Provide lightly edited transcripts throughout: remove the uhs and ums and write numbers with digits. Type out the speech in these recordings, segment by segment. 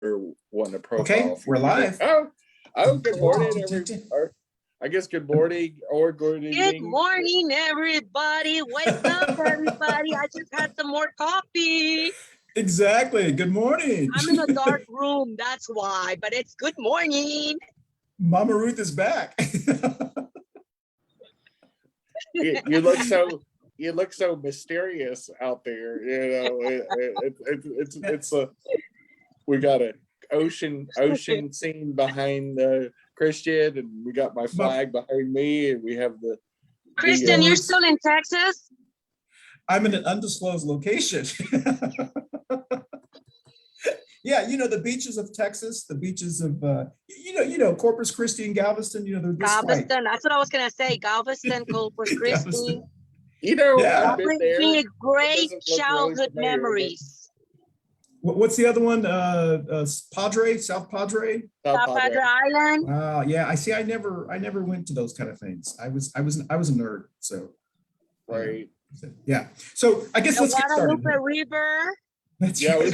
or want a Okay, profile. we're live. Good morning, or I guess good morning or good evening. Good morning, everybody. Wake up, everybody. I just had some more coffee. Exactly. Good morning. I'm in a dark room, that's why, but it's good morning. Mama Ruth is back. You look so mysterious out there. You know, it's a we got an ocean scene behind Christian, and we got my flag behind me, and we have the Christian, you're still in Texas? I'm in an undisclosed location. Yeah, you know, the beaches of Texas, the beaches of you know Corpus Christi and Galveston. You know, they're this Galveston. That's what I was gonna say. Galveston, Corpus Christi. You know, yeah. I've been Brings there. me great Really childhood familiar, memories. What's the other one? Padre, South Padre. South Padre Island. Yeah, I see. I never went to those kind of things. I was a nerd. So right. Yeah. So I guess let's get started. Guadalupe River. That's yeah, right.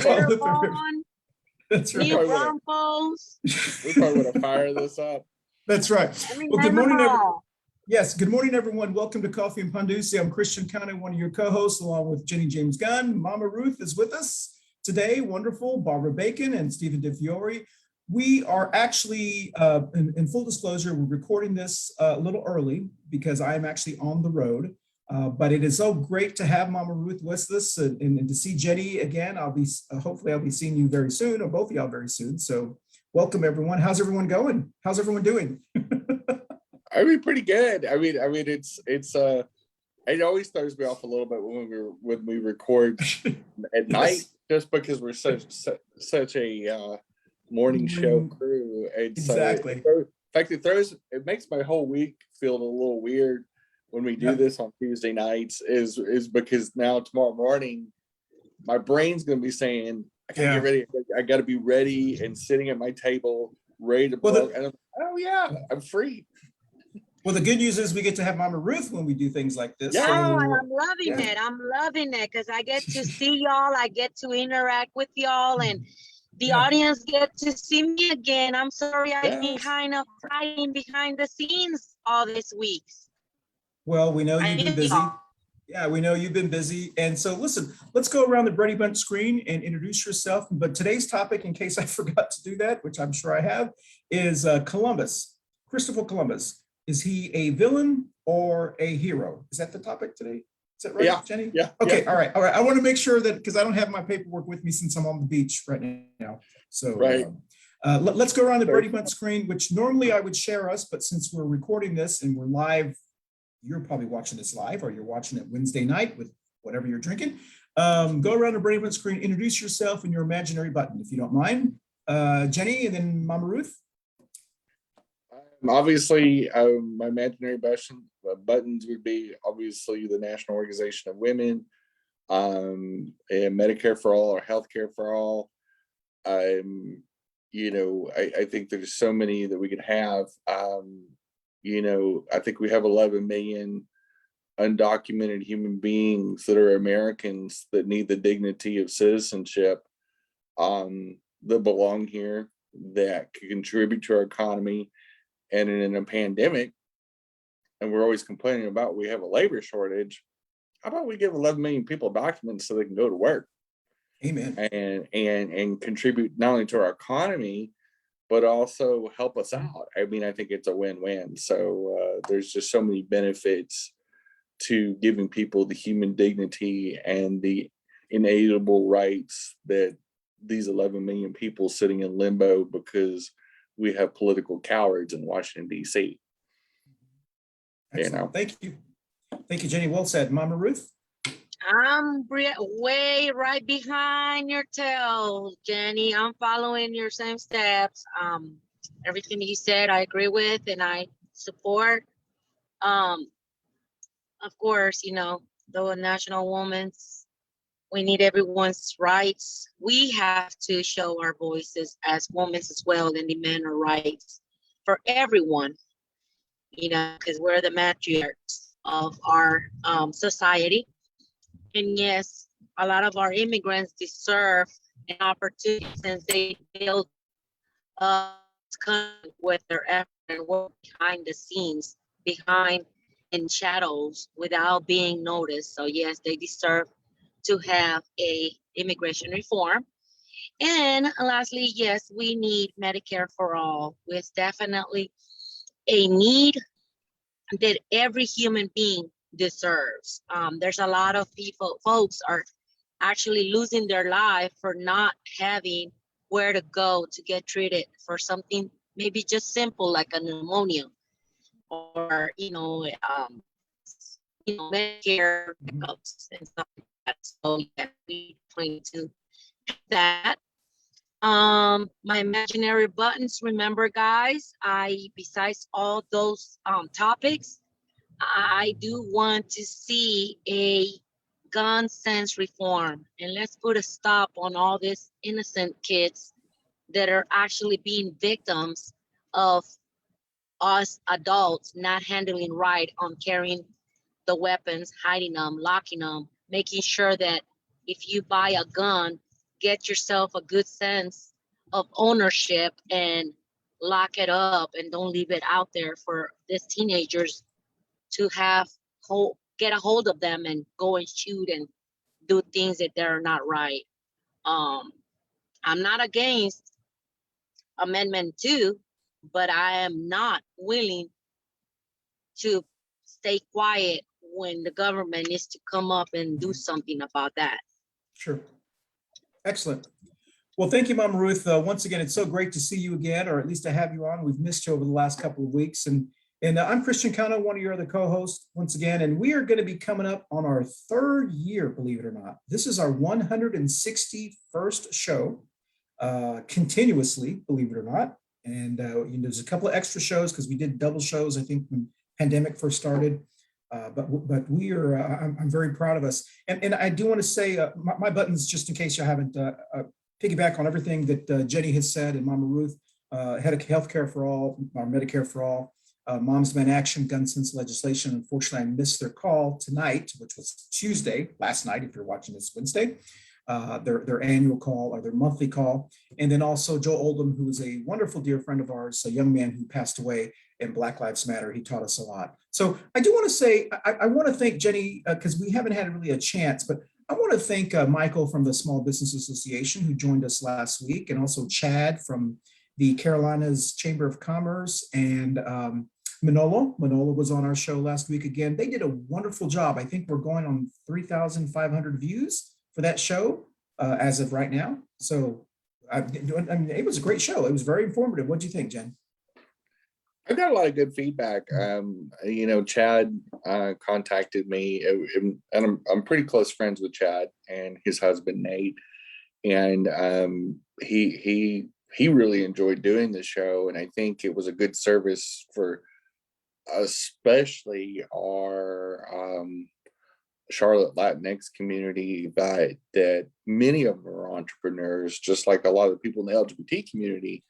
That's right. New Braunfels. We probably would have fired this up. That's right. Well, good morning, everyone. Yes, good morning, everyone. Welcome to Coffee and Pan Dulce. I'm Christian County, one of your co-hosts, along with Jenny-Jaymes Gunn. Mama Ruth is with us today. Wonderful. Barbara Bacon and Stephen DeFiore. We are actually, in full disclosure, we're recording this a little early because I'm actually on the road. But it is so great to have Mama Ruth with us and to see Jenny again. Hopefully I'll be seeing you very soon, or both of y'all very soon. So welcome, everyone. How's everyone going? How's everyone doing? I mean, pretty good. I mean, it always throws me off a little bit when we record at night, just because we're such a morning show crew. And exactly. So in fact, it makes my whole week feel a little weird when we do this on Tuesday nights, is because now tomorrow morning my brain's gonna be saying, I gotta get ready, I gotta be ready and sitting at my table ready to and I'm like, oh yeah, I'm free. Well, the good news is we get to have Mama Ruth when we do things like this. Yeah, so, and I'm loving it. I'm loving it because I get to see y'all, I get to interact with y'all, and the audience get to see me again. I'm sorry I've been kind of hiding behind the scenes all this week. Well, we know you've been busy. Yeah, we know you've been busy. And so listen, let's go around the Brady Bunch screen and introduce yourself. But today's topic, in case I forgot to do that, which I'm sure I have, is Columbus, Christopher Columbus. Is he a villain or a hero? Is that the topic today? Is that right, Jenny? Yeah. Okay, yeah. All right. I want to make sure that, because I don't have my paperwork with me since I'm on the beach right now. So let's go around the Brady Bunch screen, which normally I would share us, but since we're recording this and we're live, you're probably watching this live, or you're watching it Wednesday night with whatever you're drinking. Go around the Brady Bunch screen, introduce yourself and your imaginary button, if you don't mind. Jenny, and then Mama Ruth. Obviously, my imaginary buttons would be obviously the National Organization of Women, and Medicare for all, or healthcare for all. You know, I think there's so many that we could have. You know, I think we have 11 million undocumented human beings that are Americans that need the dignity of citizenship, that belong here, that can contribute to our economy. And in a pandemic, and we're always complaining about we have a labor shortage, how about we give 11 million people documents so they can go to work? Amen. And contribute not only to our economy, but also help us out. I mean, I think it's a win-win. So there's just so many benefits to giving people the human dignity and the inalienable rights that these 11 million people sitting in limbo because we have political cowards in Washington, D.C. You know. Thank you, Jenny. Well said, Mama Ruth. I'm way right behind your tail, Jenny. I'm following your same steps. Everything you said, I agree with and I support. Of course, you know, the National Women's. We need everyone's rights. We have to show our voices as women as well and demand our rights for everyone, you know, because we're the matriarchs of our society. And yes, a lot of our immigrants deserve an opportunity since they build with their effort and work behind the scenes, behind in shadows without being noticed. So yes, they deserve to have a immigration reform. And lastly, yes, we need Medicare for all. It's definitely a need that every human being deserves. There's a lot of folks are actually losing their life for not having where to go to get treated for something maybe just simple like a pneumonia or Medicare pickups and stuff like that. So yeah, we need to that. My imaginary buttons, remember guys, besides all those topics, I do want to see a gun sense reform, and let's put a stop on all these innocent kids that are actually being victims of us adults not handling right on carrying the weapons, hiding them, locking them, making sure that if you buy a gun, get yourself a good sense of ownership and lock it up and don't leave it out there for these teenagers to get a hold of them and go and shoot and do things that they're not right. I'm not against Amendment 2, but I am not willing to stay quiet when the government needs to come up and do something about that. Sure. Excellent. Well, thank you, Mama Ruth. Once again, it's so great to see you again, or at least to have you on. We've missed you over the last couple of weeks. And I'm Christian Cano, one of your other co-hosts once again, and we are going to be coming up on our 3rd year, believe it or not. This is our 161st show, continuously, believe it or not. And there's a couple of extra shows because we did double shows, I think, when pandemic first started. But we are, I'm very proud of us. And I do want to say my buttons, just in case you haven't, piggyback on everything that Jenny has said and Mama Ruth, head of healthcare for all, or Medicare for all, Moms Demand Action, gun sense legislation. Unfortunately, I missed their call tonight, which was Tuesday, last night, if you're watching this Wednesday, their annual call or their monthly call. And then also Joe Oldham, who is a wonderful dear friend of ours, a young man who passed away in Black Lives Matter. He taught us a lot. So I do want to say, I want to thank Jenny, because we haven't had really a chance, but I want to thank Michael from the Small Business Association who joined us last week, and also Chad from the Carolinas Chamber of Commerce, and Manolo was on our show last week again. They did a wonderful job. I think we're going on 3,500 views for that show as of right now. So I mean, it was a great show. It was very informative. What do you think, Jen? I got a lot of good feedback. Chad contacted me, and I'm pretty close friends with Chad and his husband Nate, and he really enjoyed doing the show, and I think it was a good service for especially our Charlotte LatinX community, that many of them are entrepreneurs, just like a lot of the people in the LGBT community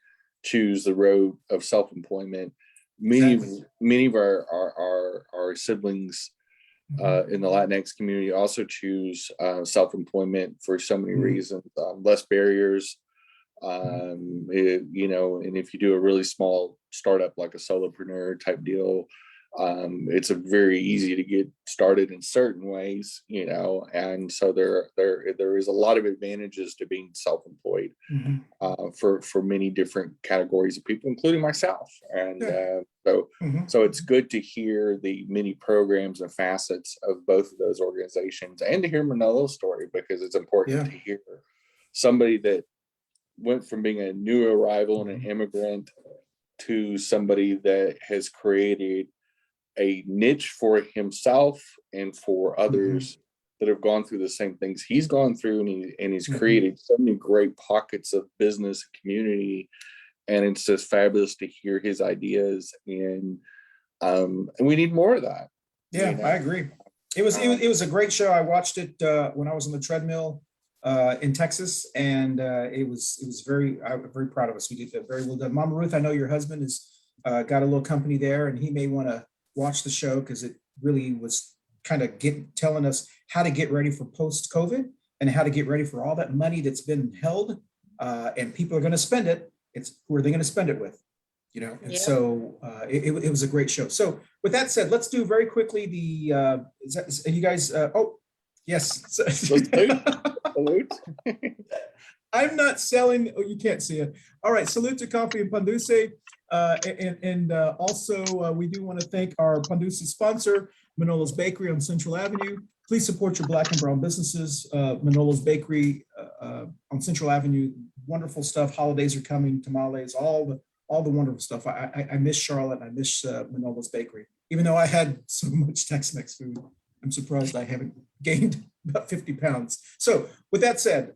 choose the road of self-employment. Many of our siblings in the Latinx community also choose self-employment for so many reasons, less barriers, and if you do a really small startup like a solopreneur type deal, it's a very easy to get started in certain ways, and so there is a lot of advantages to being self-employed for many different categories of people, including myself. And so it's good to hear the many programs and facets of both of those organizations, and to hear Manolo's story, because it's important to hear somebody that went from being a new arrival and an immigrant to somebody that has created a niche for himself and for others that have gone through the same things he's gone through, and he's created so many great pockets of business and community, and it's just fabulous to hear his ideas, and we need more of that. I agree. It was a great show. I watched it when I was on the treadmill in Texas, and it was I'm very proud of us. We did that very well done. Mama Ruth, I know your husband has got a little company there, and he may want to watch the show, because it really was kind of telling us how to get ready for post-COVID. and how to get ready for all that money that's been held, and people are going to spend it. It's who are they going to spend it with? You know, and so it was a great show. So with that said, let's do very quickly the, are you guys, oh, yes. Salute. I'm not selling, oh, you can't see it. All right, salute to Coffee and Pan Dulce. And also, we do want to thank our Pan Dulce sponsor, Manolo's Bakery on Central Avenue. Please support your Black and brown businesses. Manolo's Bakery on Central Avenue, wonderful stuff. Holidays are coming, tamales, all the wonderful stuff. I miss Charlotte. I miss Manolo's Bakery. Even though I had so much Tex-Mex food, I'm surprised I haven't gained about 50 pounds. So with that said,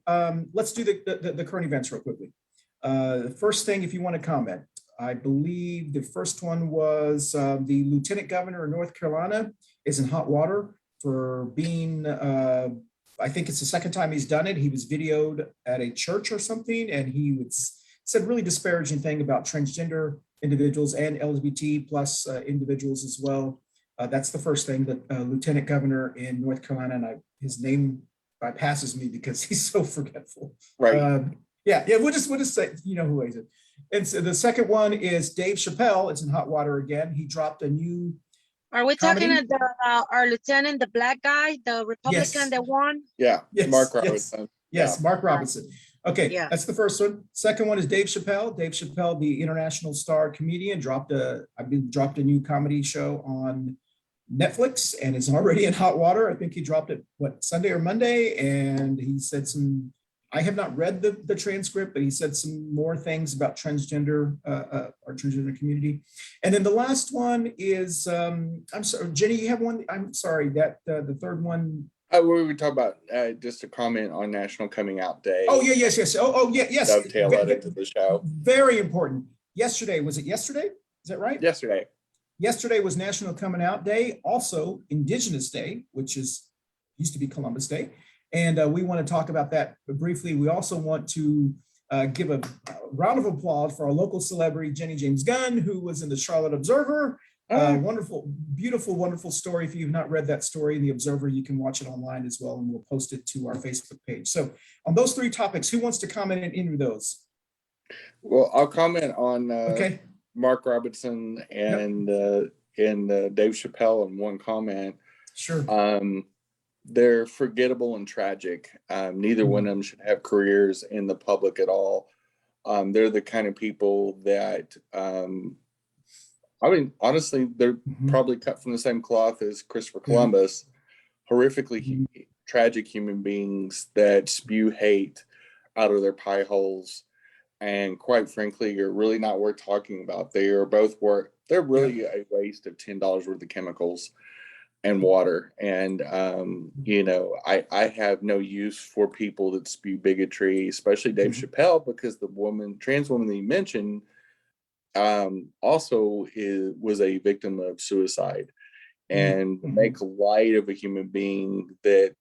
let's do the current events real quickly. The first thing, if you want to comment, I believe the first one was the Lieutenant Governor of North Carolina is in hot water for being, I think it's the second time he's done it. He was videoed at a church or something, and he said really disparaging thing about transgender individuals and LGBT plus individuals as well. That's the first thing that Lieutenant Governor in North Carolina, and his name bypasses me because he's so forgetful. Right. Yeah, we'll just say, you know who is it. And so the second one is Dave Chappelle. It's in hot water again. He dropped a new Are we comedy. talking about our lieutenant, the black guy, the Republican that won? Yeah, Yes, Mark yes. Robinson. Yes, Yeah. Mark Robinson. Okay, Yeah. that's the first one. Second one is Dave Chappelle. Dave Chappelle, the international star comedian, dropped a new comedy show on Netflix, and it's already in hot water. I think he dropped it, Sunday or Monday, and he said some, I have not read the transcript, but he said some more things about transgender, our transgender community. And then the last one is, I'm sorry, Jenny, you have one? I'm sorry, that the third one. We were talking about just a comment on National Coming Out Day. Oh, yeah, yes. Oh, yeah, yes. Dovetail it into the show. Very important. Yesterday, was it yesterday? Is that right? Yesterday. Yesterday was National Coming Out Day, also Indigenous Day, which used to be Columbus Day. And we want to talk about that briefly. We also want to give a round of applause for our local celebrity, Jenny-Jaymes Gunn, who was in the Charlotte Observer. Wonderful, beautiful, wonderful story. If you've not read that story in the Observer, you can watch it online as well, and we'll post it to our Facebook page. So on those three topics, who wants to comment on any of those? Well, I'll comment on Okay. Mark Robinson and Dave Chappelle in one comment. Sure. They're forgettable and tragic. Neither one of them should have careers in the public at all. They're the kind of people that, I mean, honestly, they're probably cut from the same cloth as Christopher Columbus. Horrifically tragic human beings that spew hate out of their pie holes, and quite frankly, are really not worth talking about. They are both they're really a waste of $10 worth of chemicals and water. And, you know, I have no use for people that spew bigotry, especially Dave Chappelle, because the trans woman that you mentioned, also was a victim of suicide. And make light of a human being that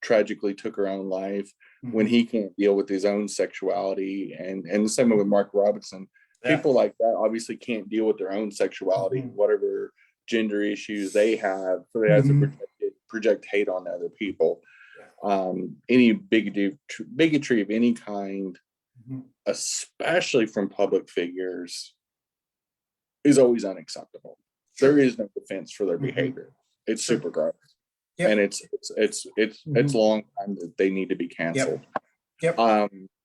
tragically took her own life when he can't deal with his own sexuality. And the same way with Mark Robinson. People like that obviously can't deal with their own sexuality, whatever gender issues they have, so they have to project hate on other people. Any bigotry of any kind, especially from public figures, is always unacceptable. There is no defense for their behavior. It's super gross. And it's a long time that they need to be canceled.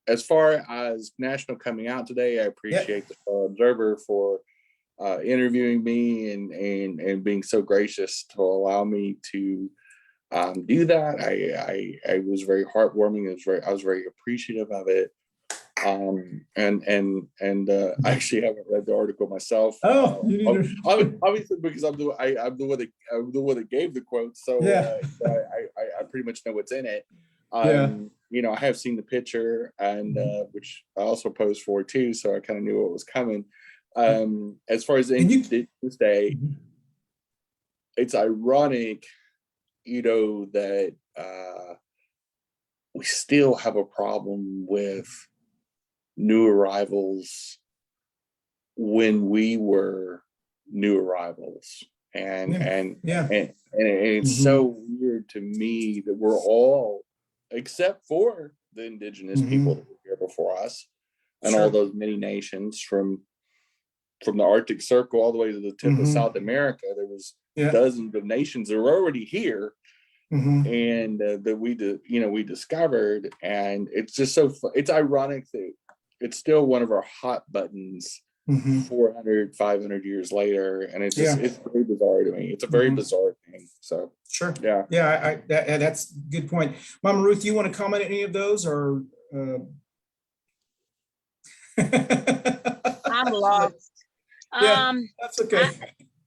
As far as National Coming Out Today, I appreciate the Observer for interviewing me and being so gracious to allow me to do that. I was very heartwarming. I was very appreciative of it. I actually haven't read the article myself. Obviously, because I'm the one that gave the quote, so I pretty much know what's in it. You know, I have seen the picture, and which I also posed for too, so I kind of knew what was coming. As far as Indigenous Day, it's ironic, you know, that we still have a problem with new arrivals when we were new arrivals, and it's so weird to me that we're all except for the indigenous people that were here before us, and all those many nations from the Arctic Circle all the way to the tip of South America. There was dozens of nations that were already here, and that we discovered. And it's just it's ironic that it's still one of our hot buttons 400, 500 years later, and it's very bizarre to me. It's a very bizarre thing. So that's a good point. Mama Ruth, you want to comment on any of those, or I'm lost. That's okay.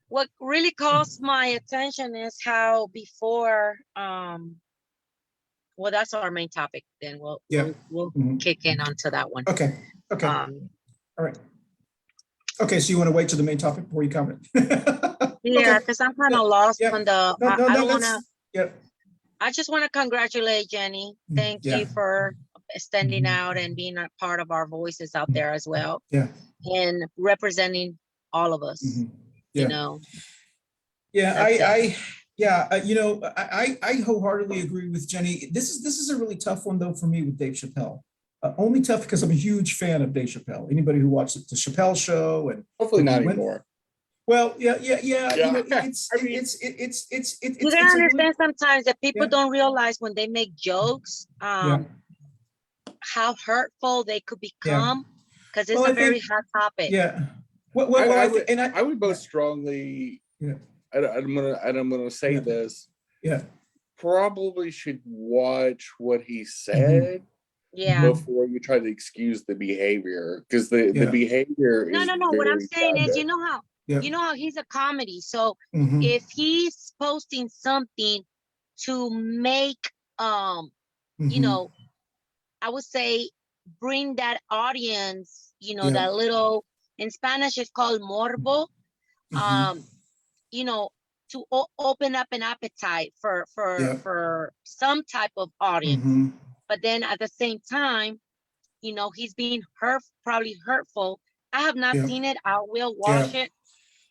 What really calls my attention is how before, well, that's our main topic. Then we'll kick in onto that one. Okay. All right. Okay, so you want to wait till the main topic before you comment? Yeah, because I'm kind of lost on the. I don't want to. Yeah. I just want to congratulate Jenny. Thank you for standing out and being a part of our voices out there as well. Yeah. And representing all of us. You know. Yeah, I wholeheartedly agree with Jenny. This is a really tough one though for me with Dave Chappelle. Only tough because I'm a huge fan of Dave Chappelle. Anybody who watched the Chappelle Show, and hopefully not anymore. Well, yeah. You know, you gotta understand sometimes that people don't realize when they make jokes, how hurtful they could become, because it's a very hot topic. Yeah. I would both strongly. I'm gonna say this. Yeah. Probably should watch what he said. Before you try to excuse the behavior, because the behavior is no. What I'm saying is, you know how he's a comedy. So if he's posting something to make you know, I would say bring that audience, that little, in Spanish it's called morbo, you know, to open up an appetite for some type of audience. But then at the same time, he's being probably hurtful. I have not seen it. I will watch it.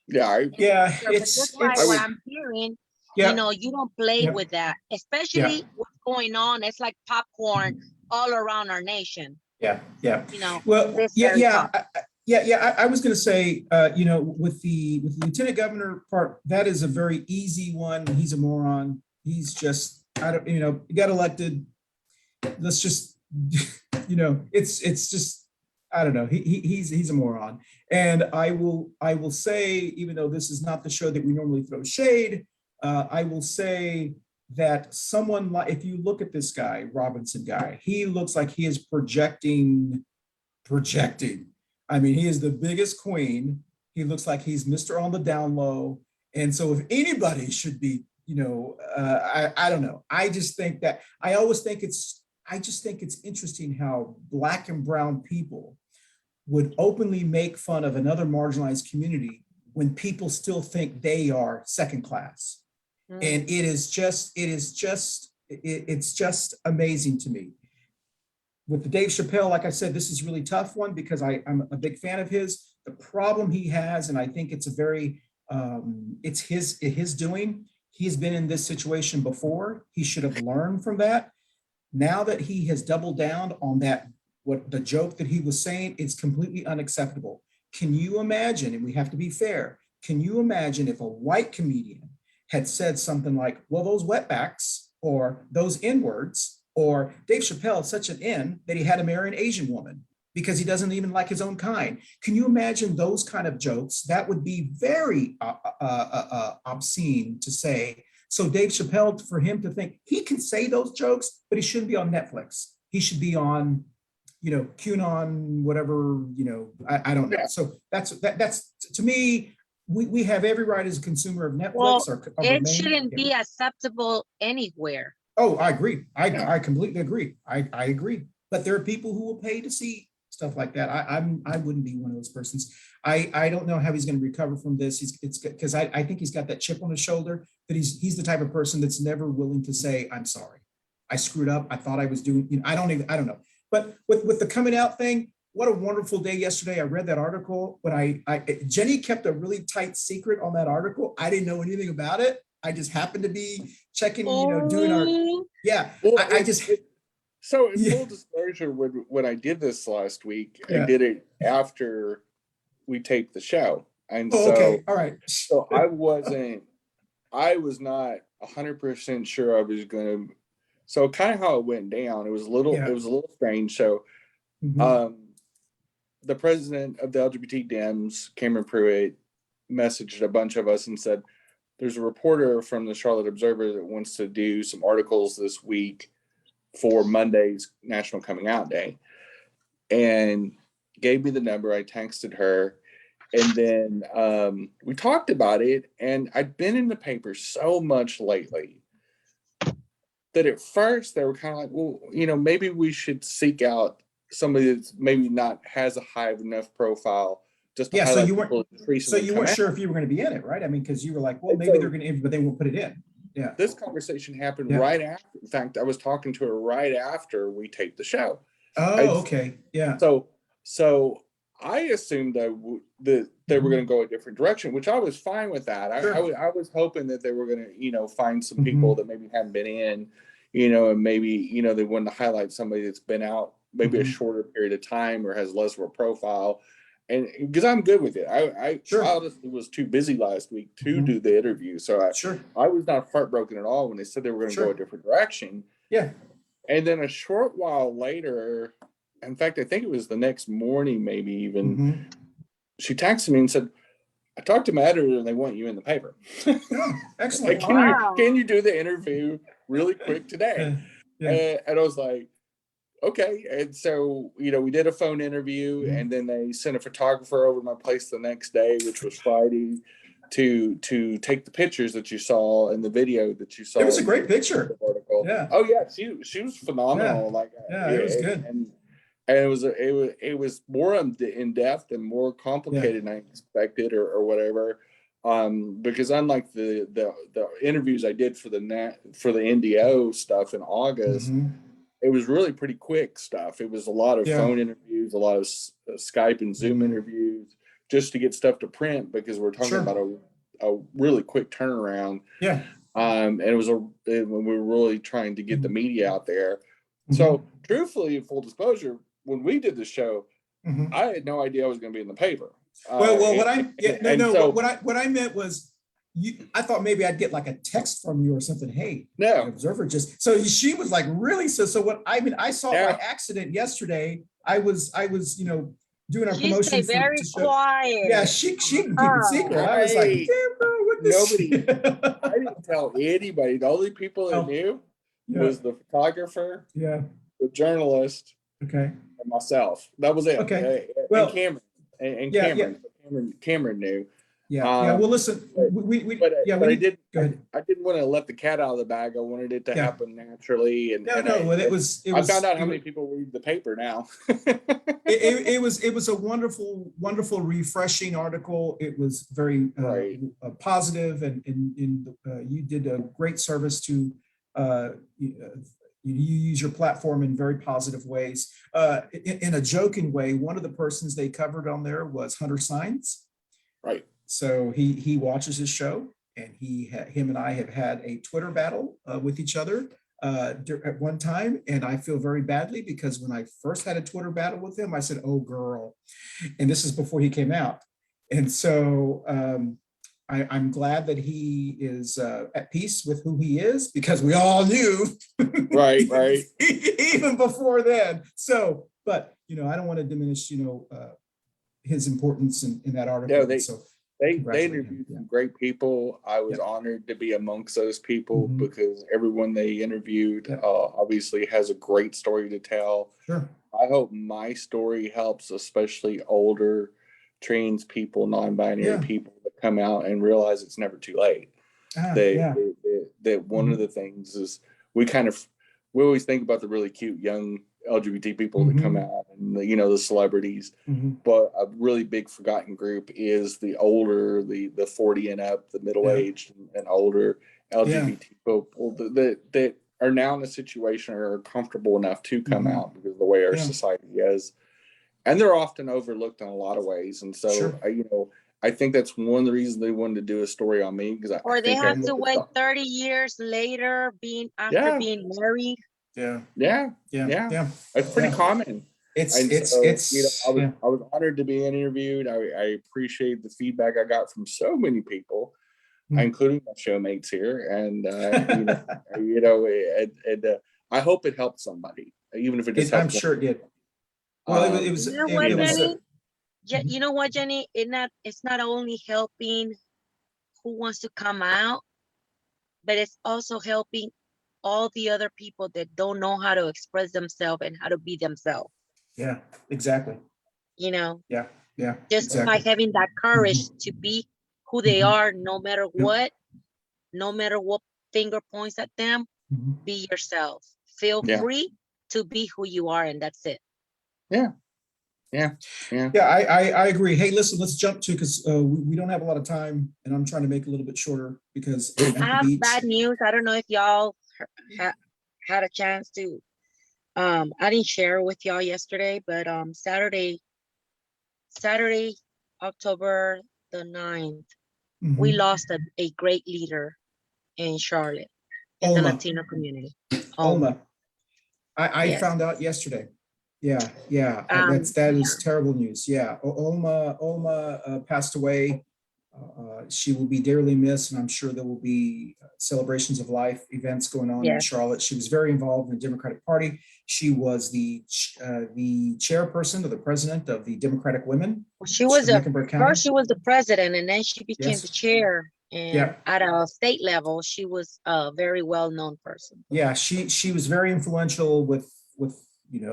It's just like what I'm hearing. You don't play with that, especially what's going on. It's like popcorn all around our nation. Well, I was going to say, with the lieutenant governor part, that is a very easy one. He's a moron. He's just, he got elected. Let's just, it's just, I don't know. He's a moron. And I will say, even though this is not the show that we normally throw shade, I will say that someone like, if you look at this guy, Robinson guy, he looks like he is projecting. I mean, he is the biggest queen. He looks like he's Mr. on the down low. And so if anybody should be, I don't know. I just think that, I just think it's interesting how Black and brown people would openly make fun of another marginalized community when people still think they are second class. And it's just amazing to me. With the Dave Chappelle, like I said, this is a really tough one because I'm a big fan of his. The problem he has, and I think it's a very, it's his doing. He's been in this situation before. He should have learned from that. Now that he has doubled down on that, what the joke that he was saying, it's completely unacceptable. Can you imagine, and we have to be fair, can you imagine if a white comedian had said something like, well, those wetbacks, or those N-words, or Dave Chappelle is such an N that he had to marry an Asian woman because he doesn't even like his own kind. Can you imagine those kind of jokes? That would be very obscene to say. So Dave Chappelle, for him to think he can say those jokes, but he shouldn't be on Netflix. He should be on, QAnon, whatever, I don't know. So that's to me, we have every right as a consumer of Netflix. It shouldn't be acceptable anywhere. Oh, I agree. I completely agree. I agree. But there are people who will pay to see stuff like that. I wouldn't be one of those persons. I don't know how he's going to recover from this. It's because I think he's got that chip on his shoulder, that he's the type of person that's never willing to say, I'm sorry. I screwed up. I thought I was doing, I don't know. But with the coming out thing, what a wonderful day yesterday. I read that article, but Jenny kept a really tight secret on that article. I didn't know anything about it. I just happened to be checking, doing our, So in Yeah. full disclosure, when I did this last week, I Yeah. did it after we taped the show. And Oh, okay. All right. so I was not 100% sure I was going to. So kind of how it went down, it was a little strange. So Mhm. the president of the LGBT Dems, Cameron Pruitt, messaged a bunch of us and said, there's a reporter from the Charlotte Observer that wants to do some articles this week for Monday's National Coming Out Day, and gave me the number. I texted her, and then we talked about it. And I'd been in the paper so much lately that at first they were kind of like, well, maybe we should seek out somebody that's maybe not has a high enough profile just to highlight people that so you weren't out. Sure if you were going to be in it, right? I mean, because you were like, well, And maybe they're going to, but they won't put it in. Yeah. This conversation happened right after. In fact, I was talking to her right after we taped the show. Oh, okay. Yeah. So I assumed that they were going to go a different direction, which I was fine with that. I was hoping that they were going to, find some people that maybe hadn't been in, and maybe, they wanted to highlight somebody that's been out maybe a shorter period of time or has less of a profile. And because I'm good with it. I honestly was too busy last week to do the interview. So I was not heartbroken at all when they said they were going to go a different direction. Yeah. And then a short while later, in fact, I think it was the next morning, maybe even, she texted me and said, I talked to my editor and they want you in the paper. Oh, excellent. Can you do the interview really quick today? And I was like, okay. And so, we did a phone interview, and then they sent a photographer over to my place the next day, which was Friday, to take the pictures that you saw in the video that you saw. It was a great picture. Yeah. Oh yeah. She was phenomenal. It was good. And it was more in depth and more complicated than I expected or whatever. Because unlike the interviews I did for the NDO stuff in August, it was really pretty quick stuff. It was a lot of phone interviews, a lot of Skype and Zoom interviews, just to get stuff to print, because we're talking about a really quick turnaround. Yeah. And it was when we were really trying to get the media out there. So truthfully, full disclosure, when we did the show, I had no idea I was going to be in the paper. What I meant was, I thought maybe I'd get like a text from you or something. Hey, no, Observer just. So she was like, really? So what? I mean, I saw by accident yesterday. I was doing our promotion. She's very quiet. Yeah, she can keep it secret. I was like, damn, bro, what this? Nobody. I didn't tell anybody. The only people that knew was the photographer, the journalist, and myself. That was it. Okay. Well, and Cameron knew. Yeah. Well, listen, I didn't want to let the cat out of the bag. I wanted it to happen naturally. And I found out how many people read the paper now. it was a wonderful, refreshing article. It was very positive, and you did a great service to. You use your platform in very positive ways. In a joking way, one of the persons they covered on there was Hunter Sines. Right. So he watches his show, and him and I have had a Twitter battle with each other at one time. And I feel very badly, because when I first had a Twitter battle with him, I said, "Oh, girl," and this is before he came out. And so I'm glad that he is at peace with who he is, because we all knew, right, even before then. So, but I don't want to diminish, his importance in that article. They interviewed some great people. I was honored to be amongst those people, because everyone they interviewed obviously has a great story to tell. Sure. I hope my story helps, especially older trans people, non-binary people that come out and realize it's never too late. That one of the things is we always think about the really cute young LGBT people that come out, and the celebrities, but a really big forgotten group is the older, the 40 and up, the middle-aged and older LGBT people that are now in a situation or are comfortable enough to come out because of the way our society is, and they're often overlooked in a lot of ways. And so I think that's one of the reasons they wanted to do a story on me, because they have to wait 30 years later, after being married. Yeah. Yeah. Yeah. Yeah. Yeah. It's pretty Yeah. common. It's I was honored to be interviewed. I appreciate the feedback I got from so many people, including my showmates here. And I hope it helped somebody, even if it just helped. I'm sure it did. Well, it was. You know what, Jenny? Mhm. You know what, Jenny? It's not only helping who wants to come out, but it's also helping all the other people that don't know how to express themselves and how to be themselves. Yeah, exactly. You know, Yeah, yeah. just exactly. by having that courage to be who they are, no matter what, no matter what finger points at them, be yourself. Feel free to be who you are, and that's it. Yeah, I agree. Hey, listen, let's jump to, because we don't have a lot of time, and I'm trying to make it a little bit shorter because I have bad news. I don't know if y'all had a chance to. I didn't share with y'all yesterday, but Saturday, October the 9th, we lost a great leader in Charlotte, in the Latino community. Olma. I found out yesterday. Yeah. That is terrible news. Yeah, Olma passed away. She will be dearly missed, and I'm sure there will be celebrations of life events going on in Charlotte. She was very involved in the Democratic Party. She was the chairperson or the president of the Democratic Women. She was first she was the president, and then she became the chair. And at a state level, she was a very well-known person. Yeah, she was very influential with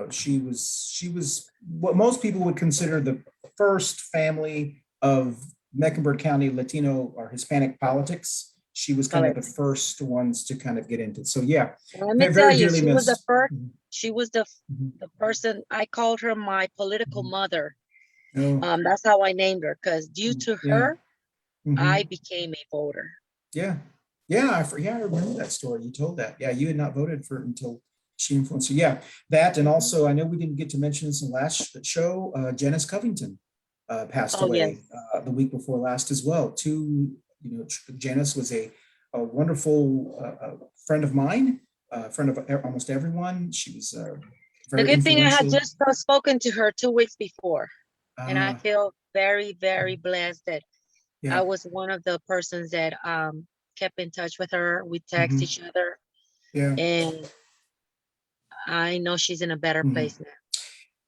she was what most people would consider the first family of Mecklenburg County Latino or Hispanic politics. She was kind of the first ones to kind of get into it. So yeah, let me tell you, she was the first. She was the person. I called her my political mother. That's how I named her, because due to her, I became a voter. Yeah, I remember that story. You told that. Yeah, you had not voted for it until she influenced you. Yeah, that, and also I know we didn't get to mention this in the last show. Janice Covington passed away the week before last as well. Janice was a wonderful friend of mine, friend of almost everyone. She was very the good thing I had influential. just spoken to her 2 weeks before, and I feel very, very blessed that I was one of the persons that kept in touch with her. We text each other, and I know she's in a better place now.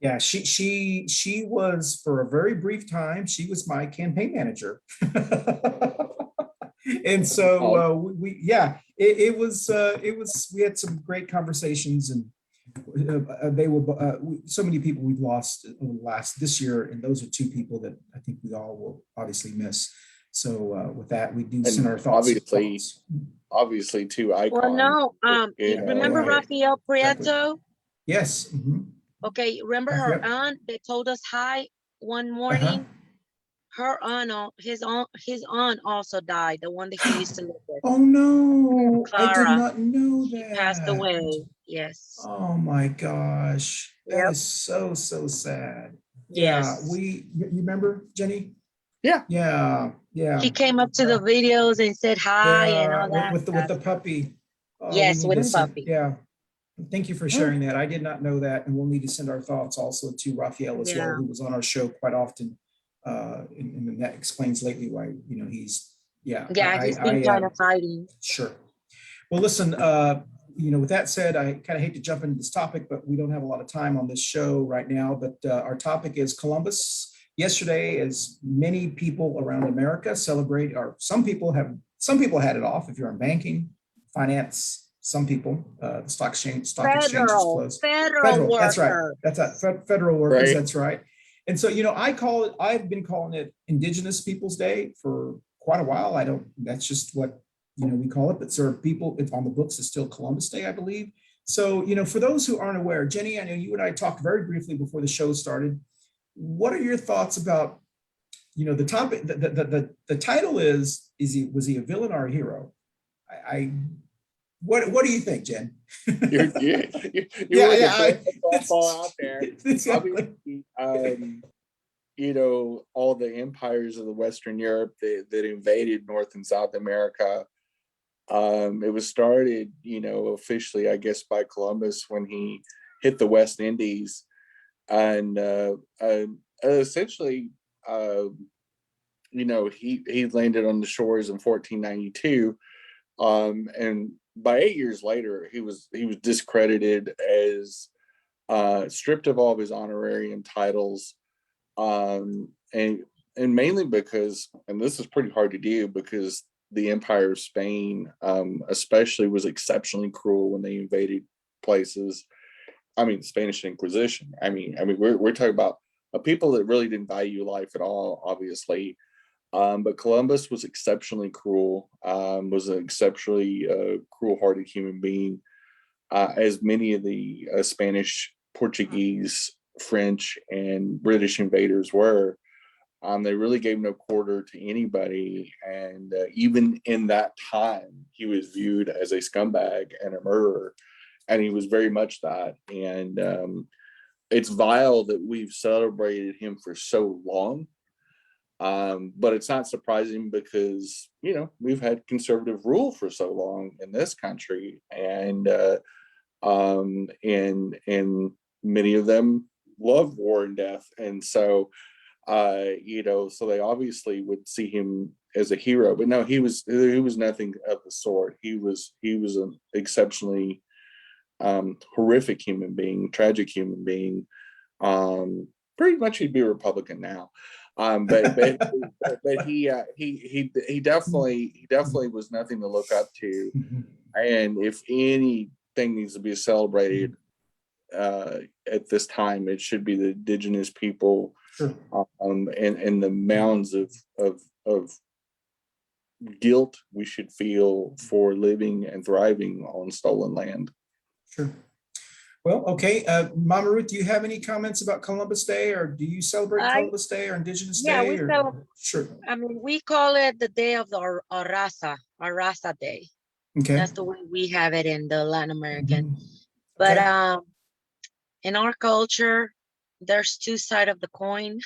Yeah, she was, for a very brief time, she was my campaign manager. And so it was we had some great conversations, and they were so many people we've lost this year, and those are two people that I think we all will obviously miss. So with that, we do send our thoughts. Obviously two icons. Well, no, remember Rafael Prieto? Exactly. Yes. Okay, remember her aunt that told us hi one morning? Her aunt, his aunt also died, the one that he used to live with. Oh no, Clara. I did not know that. She passed away, yes. Oh my gosh, that is so sad. Yes. Yeah, you remember, Jenny? Yeah. She came up to the videos and said hi and all that. With the puppy. Yes, with the puppy. Yeah. Thank you for sharing that. I did not know that, and we'll need to send our thoughts also to Rafael as well, who was on our show quite often. And that explains lately why he's he's been kind of hiding. Sure. Well, listen, with that said, I kind of hate to jump into this topic, but we don't have a lot of time on this show right now. But our topic is Columbus. Yesterday, as many people around America celebrate, or some people had it off. If you're in banking, finance, some people, the stock exchange is closed. Federal that's right. That's federal workers. Right. That's right. And so, I've been calling it Indigenous Peoples Day for quite a while. That's just what, we call it, but people, it's on the books, is still Columbus Day, I believe. So, for those who aren't aware, Jenny, I know you and I talked very briefly before the show started. What are your thoughts about, the topic, the title was he a villain or a hero? What do you think, Jen? You're all out there. Exactly. All the empires of the Western Europe that invaded North and South America, It was started, officially, I guess, by Columbus when he hit the West Indies, and essentially, he landed on the shores in 1492, and by 8 years later, he was discredited as stripped of all of his honorarium titles, and mainly because, and this is pretty hard to do, because the Empire of Spain, especially, was exceptionally cruel when they invaded places. I mean, the Spanish Inquisition. We're talking about a people that really didn't value life at all, obviously. But Columbus was exceptionally cruel, was an exceptionally cruel-hearted human being, as many of the Spanish, Portuguese, French, and British invaders were. They really gave no quarter to anybody. And even in that time, he was viewed as a scumbag and a murderer. And he was very much that. And it's vile that we've celebrated him for so long. But it's not surprising because, we've had conservative rule for so long in this country. And many of them love war and death. And so, so they obviously would see him as a hero, but no, he was nothing of the sort. He was an exceptionally horrific human being, tragic human being. Pretty much he'd be a Republican now. But he definitely was nothing to look up to. And if anything needs to be celebrated at this time, it should be the indigenous people. Sure. And the mounds of guilt we should feel for living and thriving on stolen land. Sure. Well, okay. Mama Ruth, do you have any comments about Columbus Day, or do you celebrate Columbus Day or Indigenous Day? Sure. We call it the day of the Arrasa Day. Okay. That's the way we have it in the Latin American. But in our culture, there's two sides of the coin.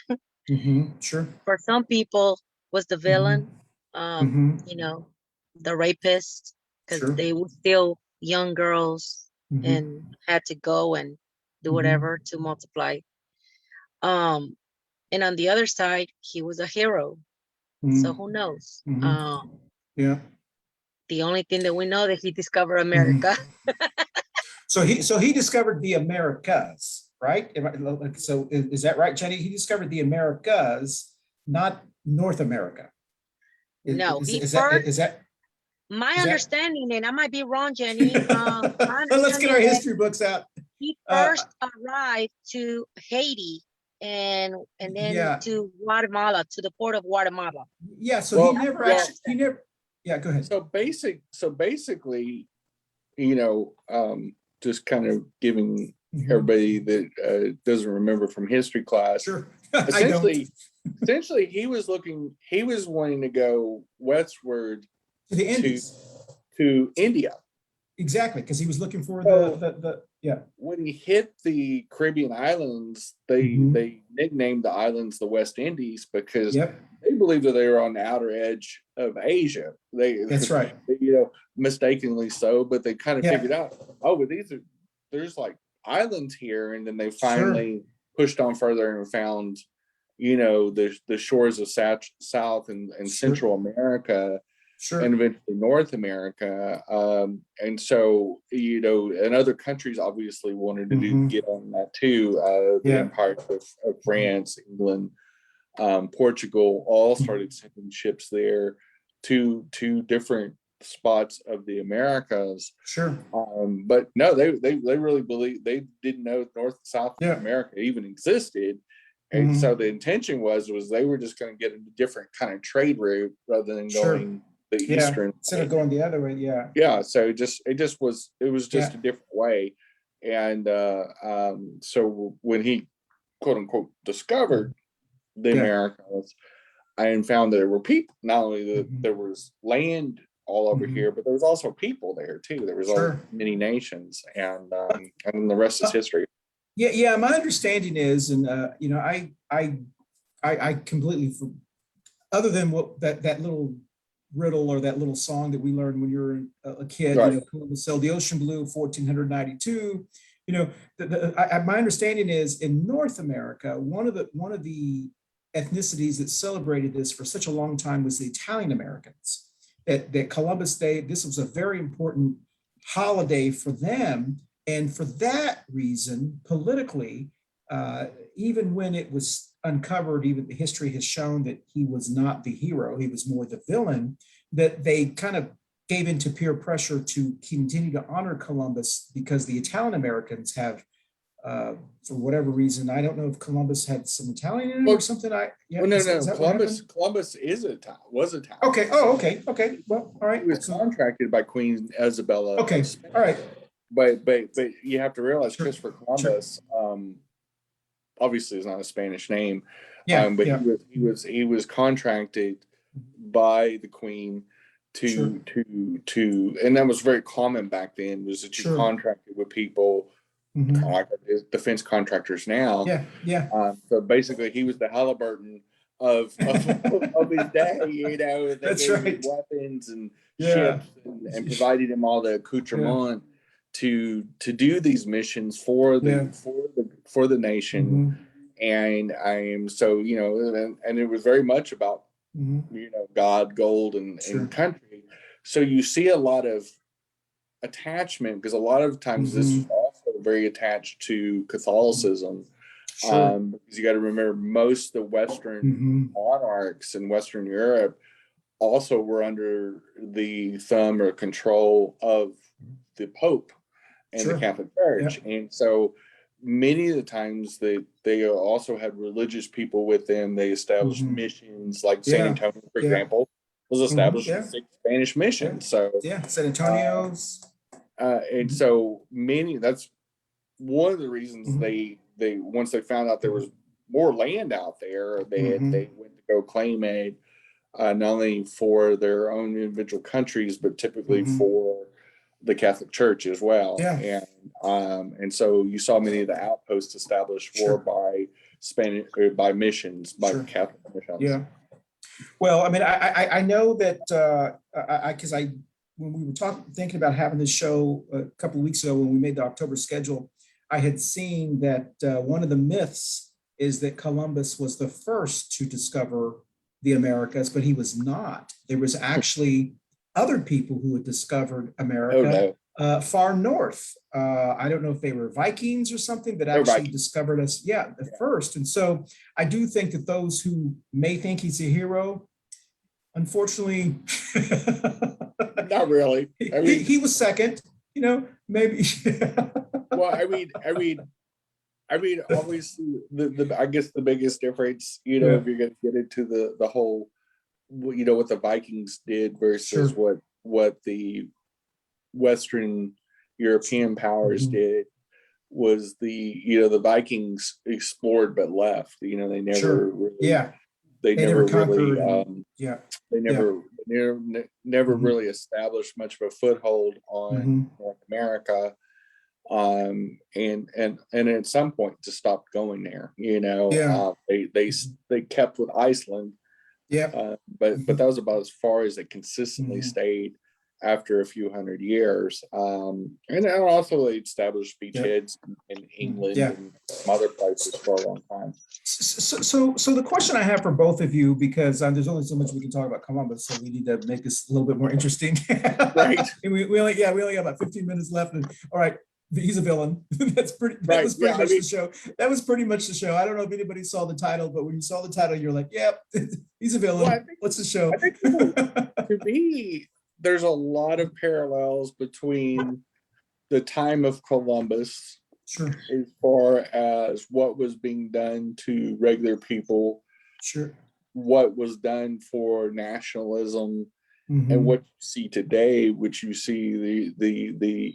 Sure. For some people, was the villain, the rapist, because they would steal young girls and had to go and do whatever to multiply. And on the other side, he was a hero. So who knows? Yeah. The only thing that we know that he discovered America. So he discovered the Americas, right? So is that right, Jenny? He discovered the Americas, not North America. No, is that my understanding, and I might be wrong, Jenny. Let's get our history books out. He first arrived to Haiti and then to Guatemala, to the port of Guatemala. Yeah, so he never yeah, go ahead. So basically, just kind of giving everybody that doesn't remember from history class. Sure. Essentially, he was wanting to go westward to the Indies, to India. Exactly, because he was looking for the When he hit the Caribbean islands, they nicknamed the islands the West Indies because they believed that they were on the outer edge of Asia. That's right. Mistakenly so, but they kind of figured out, but there's like islands here, and then they finally pushed on further and found, the shores of South and Central America. And eventually North America. And so, and other countries obviously wanted to get on that too. The empires of France, England, Portugal all started sending ships there to different spots of the Americas. Sure. But no, they really believe, they didn't know North and South America even existed. And so the intention was they were just going to get a different kind of trade route rather than going the eastern, instead of going the other way. So it was just a different way. And so when he quote unquote discovered the Americas and found that there were people, not only that there was land all over here, but there was also people there too. There was many nations, and the rest is history. My understanding is, and I completely, other than what that little riddle or that little song that we learned when you were a kid, Right. you know, Columbus sailed the ocean blue, 1492. You know, my understanding is in North America, one of the ethnicities that celebrated this for such a long time was the Italian Americans. That Columbus Day, this was a very important holiday for them. And for that reason, politically, even when it was uncovered, even the history has shown that he was not the hero, he was more the villain, that they kind of gave into peer pressure to continue to honor Columbus because the Italian Americans have, for whatever reason, I don't know if Columbus had some Italian in it or something. No. Columbus was Italian. Okay. Oh, okay. Okay. Well, all right. He was contracted by Queen Isabella. Okay. All right. But you have to realize Christopher Columbus, obviously is not a Spanish name. Yeah. But he was contracted by the Queen to and that was very common back then, was that you contracted with people kind of like defense contractors now. So basically he was the Halliburton of his day, you know. They That's gave him right. weapons and ships and provided him all the accoutrement to do these missions for the nation. And I am so, you know, and it was very much about you know, God, gold, and country. So you see a lot of attachment, because a lot of times this was also very attached to Catholicism. Because you got to remember, most of the Western monarchs in Western Europe also were under the thumb or control of the Pope and the Catholic Church. And so many of the times they also had religious people with them. They established missions, like San Antonio, for example, was established with 6 Spanish missions. So San Antonio's. And so that's one of the reasons they once they found out there was more land out there, they went to go claim it, not only for their own individual countries, but typically for the Catholic Church as well. And so you saw many of the outposts established by Spanish, by missions, by Catholic missions. Well, I mean, I know that because when we were thinking about having this show a couple of weeks ago, when we made the October schedule, I had seen that one of the myths is that Columbus was the first to discover the Americas, but he was not. There was actually other people who had discovered America far north. I don't know if they were Vikings or something that actually discovered us. The first. And so I do think that those who may think he's a hero, unfortunately, not really. I mean, he was second, you know, maybe. Well, I mean, obviously, I guess the biggest difference, you know, if you're going to get into the whole, you know, what the Vikings did versus what the Western European powers did, was the Vikings explored but left. You know, they never really, they never really never really established much of a foothold on North America. And at some point just stopped going there, you know. They kept with Iceland, but that was about as far as it consistently stayed after a few hundred years. And also they established beachheads in England and some other places for a long time. So the question I have for both of you, because there's only so much we can talk about Columbus, so we need to make this a little bit more interesting. Right. And we only have about 15 minutes left. And all right, he's a villain. That was pretty much the show. That was pretty much the show. I don't know if anybody saw the title, but when you saw the title, you're like, yep, he's a villain. Well, what's the show? I think to me, there's a lot of parallels between the time of Columbus, as far as what was being done to regular people, what was done for nationalism, and what you see today, which you see the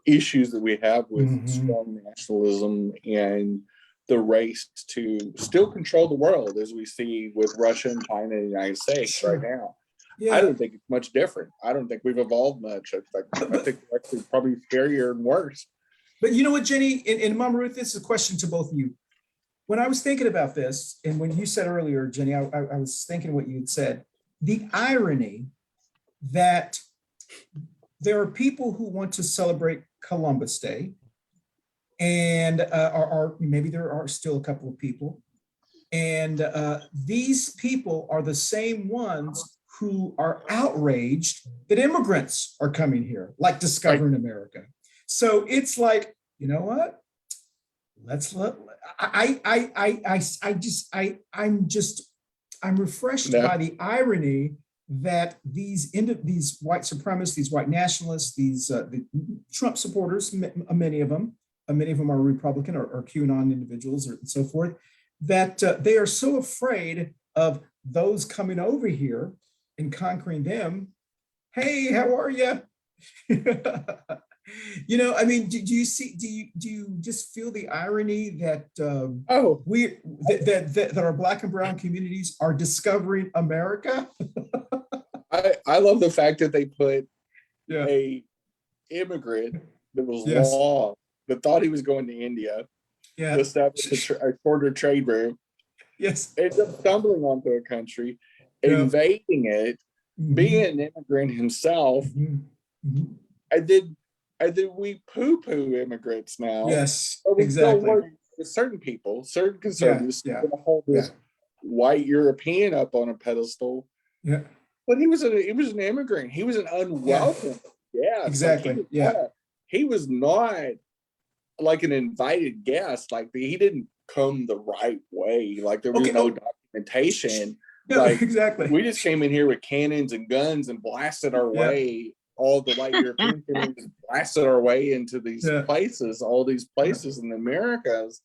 issues that we have with strong nationalism and the race to still control the world, as we see with Russia and China and the United States right now. I don't think it's much different. I don't think we've evolved much. I think we're actually probably scarier and worse. But you know what, Jenny, and Mama Ruth, this is a question to both of you. When I was thinking about this, and when you said earlier, Jenny, I was thinking what you had said. the irony that there are people who want to celebrate Columbus Day, and or maybe there are still a couple of people, and these people are the same ones who are outraged that immigrants are coming here, like discovering America. So it's like, you know what? I'm refreshed by the irony that these white supremacists, these white nationalists, the Trump supporters, many of them are Republican or QAnon individuals and so forth, that they are so afraid of those coming over here and conquering them. Hey, how are you? You know, I mean, do you just feel the irony that that our Black and brown communities are discovering America? I love the fact that they put a immigrant that was lost, that thought he was going to India, to establish a shorter trade route, ends up stumbling onto a country, invading it, being an immigrant himself, and then we poo-poo immigrants now. Yes, but we exactly. still work with certain people, certain conservatives, going to hold this white European up on a pedestal. Yeah. But he was an immigrant. He was an unwelcome. Yeah, exactly. He was not like an invited guest. Like he didn't come the right way. Like there was no documentation. No, like, exactly. We just came in here with cannons and guns and blasted our way. All the white Europeans blasted our way into these places, all these places in the Americas.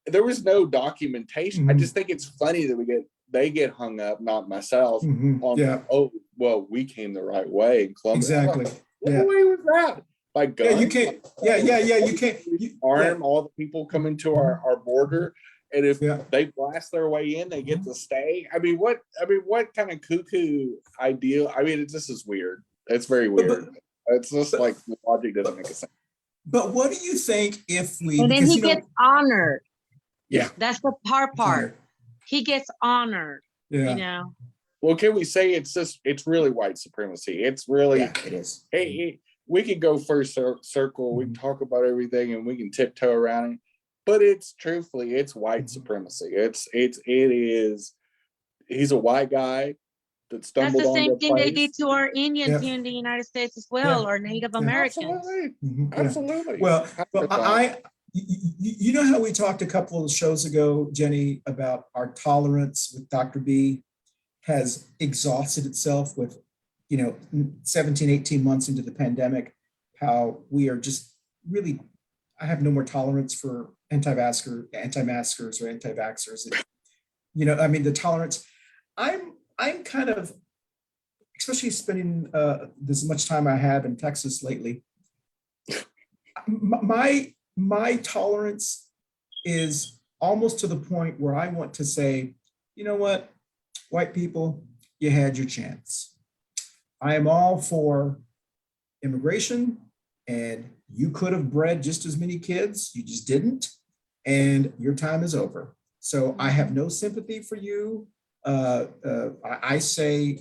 There was no documentation. I just think it's funny that they get hung up, not myself, on we came the right way in Columbus. Exactly. What way was that? Like guns? You can't. You can't arm all the people coming to our border. And if they blast their way in, they get to stay. I mean, what kind of cuckoo idea? I mean, this is weird. It's very weird. It's just like the logic doesn't make sense. But what do you think if we? And then he gets honored. Yeah, that's the part. He gets honored. Yeah. You know. Well, can we say it's really white supremacy? It's really it is. Hey, we could go first circle. We can talk about everything and we can tiptoe around it. But it's truthfully, it's white supremacy. It is. He's a white guy that stumbled on. That's the same thing they did to our Indians here in the United States as well, or Native Americans. Absolutely. Well, you know how we talked a couple of shows ago, Jenny, about our tolerance with Dr. B has exhausted itself with, 17, 18 months into the pandemic, how we are just really, I have no more tolerance for anti-maskers or anti-vaxxers. I mean, the tolerance, I'm kind of, especially spending this much time I have in Texas lately, my tolerance is almost to the point where I want to say, you know what, white people, you had your chance. I am all for immigration, and you could have bred just as many kids, you just didn't, and your time is over. So I have no sympathy for you. I say,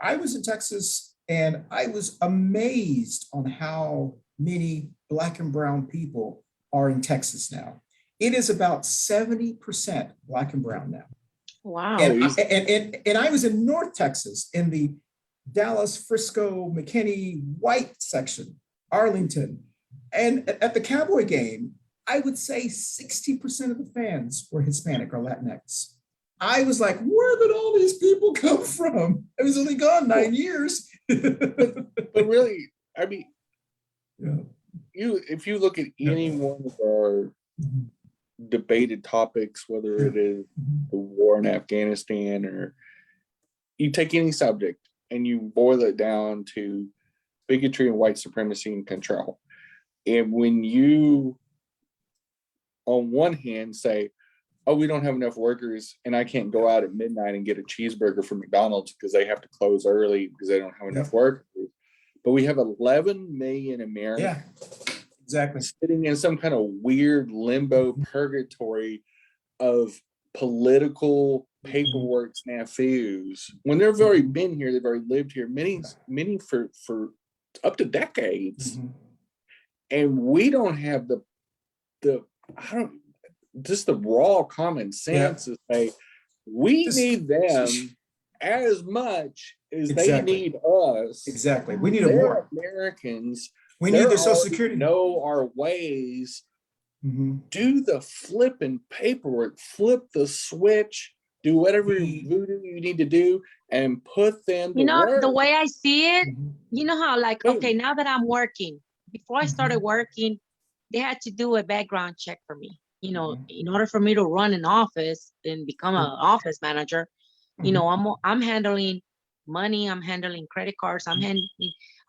I was in Texas and I was amazed on how many Black and brown people are in Texas now. It is about 70% Black and brown now. Wow. And I was in North Texas in the Dallas, Frisco, McKinney, white section, Arlington. And at the Cowboy game, I would say 60% of the fans were Hispanic or Latinx. I was like, where did all these people come from? I was only gone 9 years. but really, I mean, if you look at any one of our debated topics, whether it is the war in Afghanistan, or you take any subject and you boil it down to bigotry and white supremacy and control. And when you, on one hand, say, oh, we don't have enough workers and I can't go out at midnight and get a cheeseburger from McDonald's because they have to close early because they don't have enough workers. But we have 11 million Americans sitting in some kind of weird limbo purgatory of political paperwork snafus when they've already been here, they've already lived here, many for up to decades, and we don't have the I don't just the raw common sense to say we need them as much as they need us. Exactly. We need them They're more. Americans. We need their Social Security. Know our ways. Do the flipping paperwork, flip the switch, do whatever voodoo you need to do, and put them to work. The way I see it, you know how like, okay, now that I'm working, before I started working, they had to do a background check for me. You know, in order for me to run an office and become an office manager, you know, I'm handling money, I'm handling credit cards, I'm handling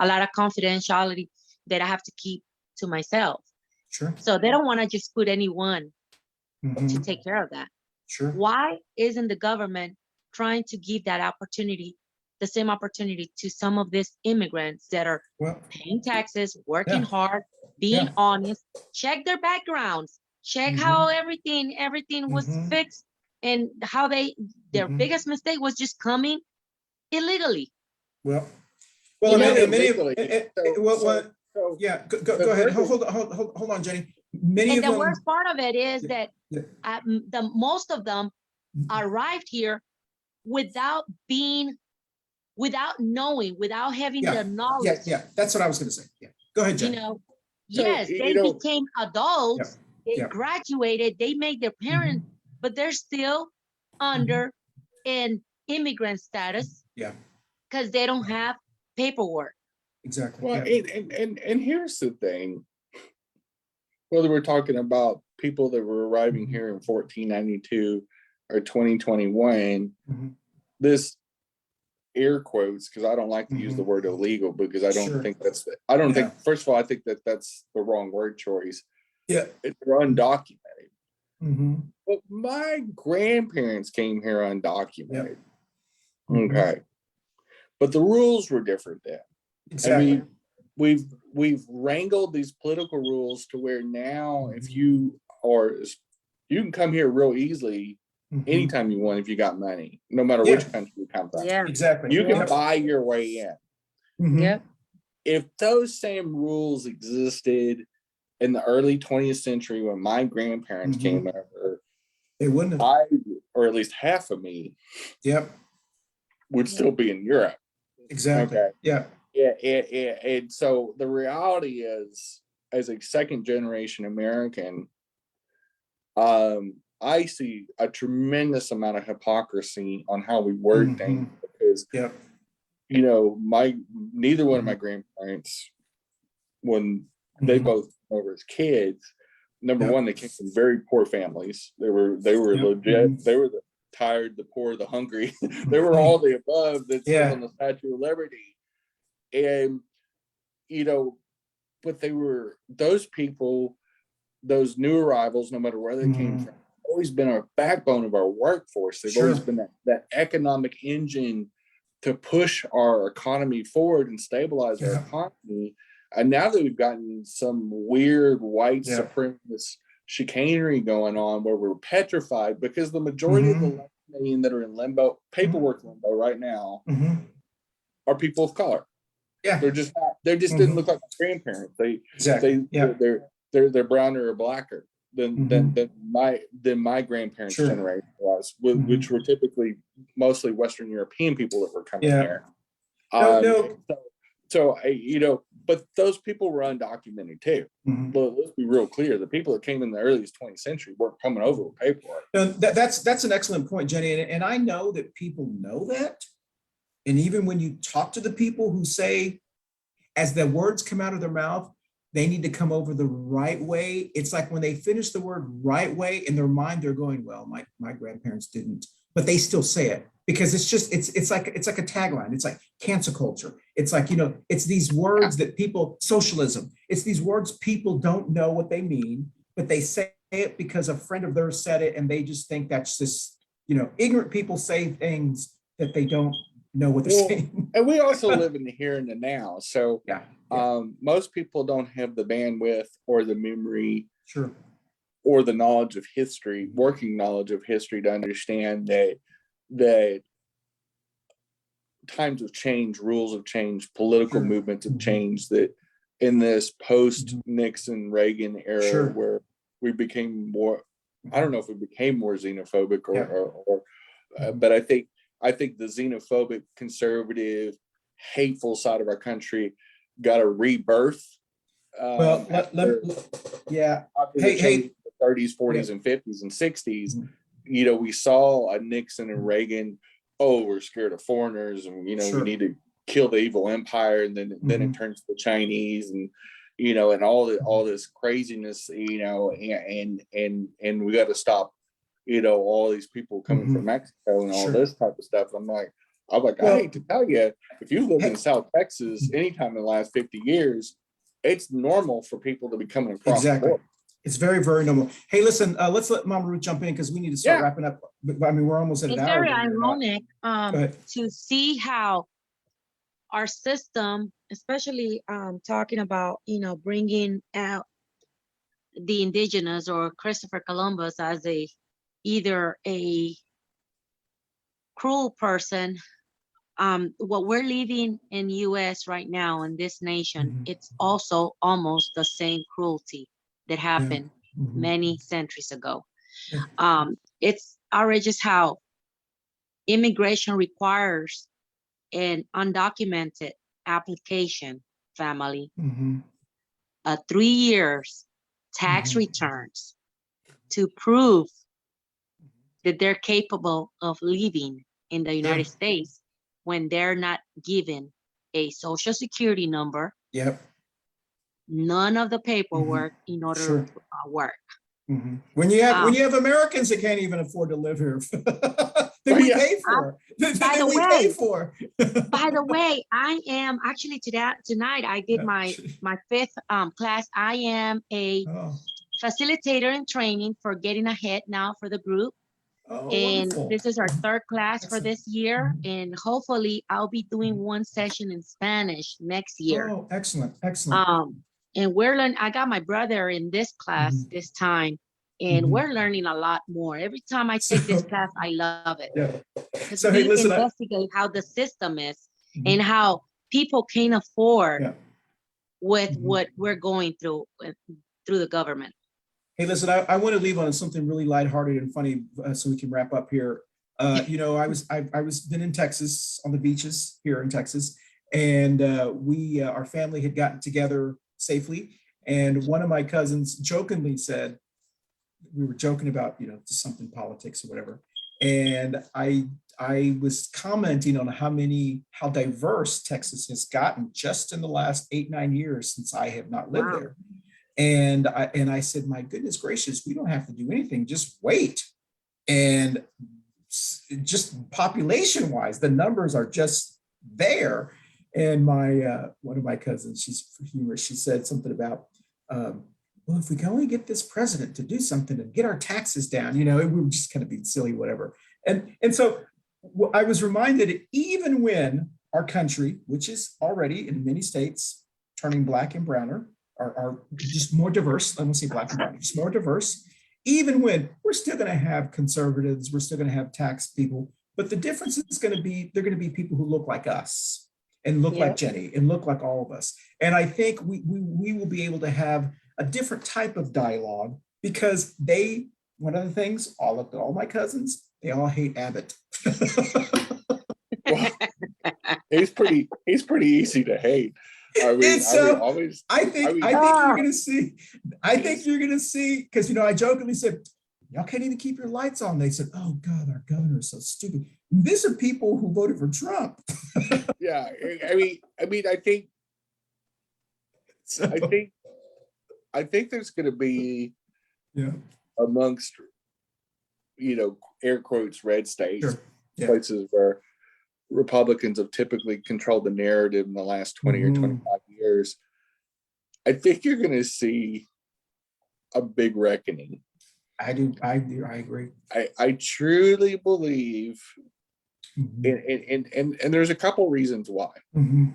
a lot of confidentiality that I have to keep to myself. Sure. So they don't want to just put anyone to take care of that. Sure. Why isn't the government trying to give that opportunity, the same opportunity to some of these immigrants that are paying taxes, working hard, being honest, check their backgrounds, check how everything was fixed, and how their biggest mistake was just coming illegally. Well, Go ahead. Hold on, Jenny. The worst part of it is that most of them arrived here without knowing, without having the knowledge. Yeah, that's what I was going to say. Yeah, go ahead, Jenny. You know, they became adults. They graduated. They made their parents, but they're still under an immigrant status. Yeah, because they don't have paperwork. Exactly. Well, and here's the thing. Whether we're talking about people that were arriving here in 1492 or 2021, this air quotes, because I don't like to use the word illegal, because I don't think that's think, first of all, I think that that's the wrong word choice. Yeah, it's undocumented. But my grandparents came here undocumented. Okay, but the rules were different then. Exactly. I mean, we've wrangled these political rules to where now if you can come here real easily anytime you want if you got money, no matter which country you come from. Yeah, exactly. You can buy your way in. Yep. If those same rules existed in the early 20th century when my grandparents came over, they wouldn't have. Or at least half of me would still be in Europe. Exactly. Okay. Yeah. And so the reality is, as a second generation American, I see a tremendous amount of hypocrisy on how we word things, because you know, neither one of my grandparents, when they both came over as kids, number one, they came from very poor families. They were legit. They were the tired, the poor, the hungry. They were all the above that's on the Statue of Liberty. And, you know, but they were, those people, those new arrivals, no matter where they came from, always been our backbone of our workforce. They've always been that economic engine to push our economy forward and stabilize our economy. And now that we've gotten some weird white supremacist chicanery going on where we're petrified, because the majority of the 11 million that are in limbo, paperwork limbo right now, are people of color. Yeah, they just didn't look like my grandparents. They're browner or blacker than my grandparents' generation was, which were typically mostly Western European people that were coming here. So you know, but those people were undocumented too. Well, let's be real clear: the people that came in the earliest 20th century weren't coming over with paperwork. No, that's an excellent point, Jenny, and I know that people know that. And even when you talk to the people who say, as the words come out of their mouth, they need to come over the right way. It's like when they finish the word right way, in their mind, they're going, well, my grandparents didn't, but they still say it because it's like a tagline. It's like cancel culture. It's like, you know, it's these words that socialism, it's these words people don't know what they mean, but they say it because a friend of theirs said it. And they just think that's this, you know, ignorant people say things that they don't know what they're saying. And we also live in the here and the now. So most people don't have the bandwidth or the memory or the knowledge of history, working knowledge of history, to understand that that times have changed, rules have changed, political movements have changed, that in this post Nixon Reagan era where we became more, I don't know if we became more xenophobic but I think the xenophobic, conservative, hateful side of our country got a rebirth. Well, after the 30s, 40s, and 50s and 60s. You know, we saw a Nixon and Reagan, we're scared of foreigners, and we need to kill the evil empire, and then it turns to the Chinese, and and all this craziness, and we got to stop, all these people coming from Mexico and all this type of stuff. I'm like, well, I hate to tell you, if you lived in South Texas anytime in the last 50 years, it's normal for people to be coming across the border. It's very, very normal. Hey, listen, let's let Mama Ruth jump in because we need to start wrapping up. But, I mean, we're almost at an hour. It's very ironic to see how our system, especially talking about, bringing out the indigenous or Christopher Columbus as either a cruel person. What we're living in US right now in this nation, it's also almost the same cruelty that happened many centuries ago. It's outrageous how immigration requires an undocumented application, family, 3 years tax returns to prove that they're capable of living in the United States when they're not given a social security number, none of the paperwork in order to work. When you have Americans that can't even afford to live here, that we pay for. By the way, I am actually tonight I did my fifth class. I am a facilitator in training for Getting Ahead now for the group. And this is our third class for this year, and hopefully I'll be doing one session in Spanish next year. Oh, excellent. And we're learning. I got my brother in this class this time, and we're learning a lot more. Every time I take this class, I love it. Because we investigate how the system is and how people can't afford with what we're going through the government. Hey, listen, I want to leave on something really lighthearted and funny so we can wrap up here. I was been in Texas on the beaches here in Texas, and our family had gotten together safely. And one of my cousins jokingly said, we were joking about, just something politics or whatever. And I was commenting on how diverse Texas has gotten just in the last 8-9 years since I have not lived there. And I said, my goodness gracious, we don't have to do anything, just wait. And just population wise, the numbers are just there. And one of my cousins, she's humorous, she said something about, well, if we can only get this president to do something and get our taxes down, we were just kind of being silly, whatever. And so I was reminded, even when our country, which is already in many states turning black and browner, are just more diverse. I won't say black and brown, just more diverse. Even when we're still going to have conservatives, we're still going to have tax people, but the difference is going to be, they're going to be people who look like us and look like Jenny and look like all of us. And I think we will be able to have a different type of dialogue because one of the things, all my cousins, they all hate Abbott. Well, he's pretty easy to hate. I think you're gonna see. I think you're gonna see, because I jokingly said, y'all can't even keep your lights on. They said, "Oh God, our governor is so stupid." These are people who voted for Trump. Yeah, I think there's gonna be amongst air quotes red states, places where Republicans have typically controlled the narrative in the last 20 or 25 years. I think you're going to see a big reckoning. I do. I agree. I truly believe, and there's a couple reasons why. In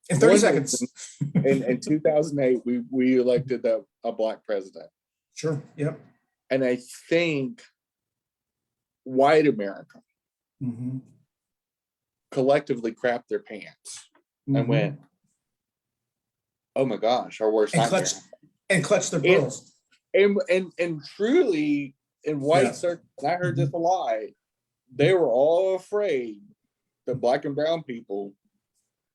30 seconds. in 2008, we elected a black president. Sure. Yep. And I think white America collectively crapped their pants and went, oh my gosh, our worst nightmare. And clutch their pearls. And truly, in white circles, I heard this a lot, they were all afraid that Black and brown people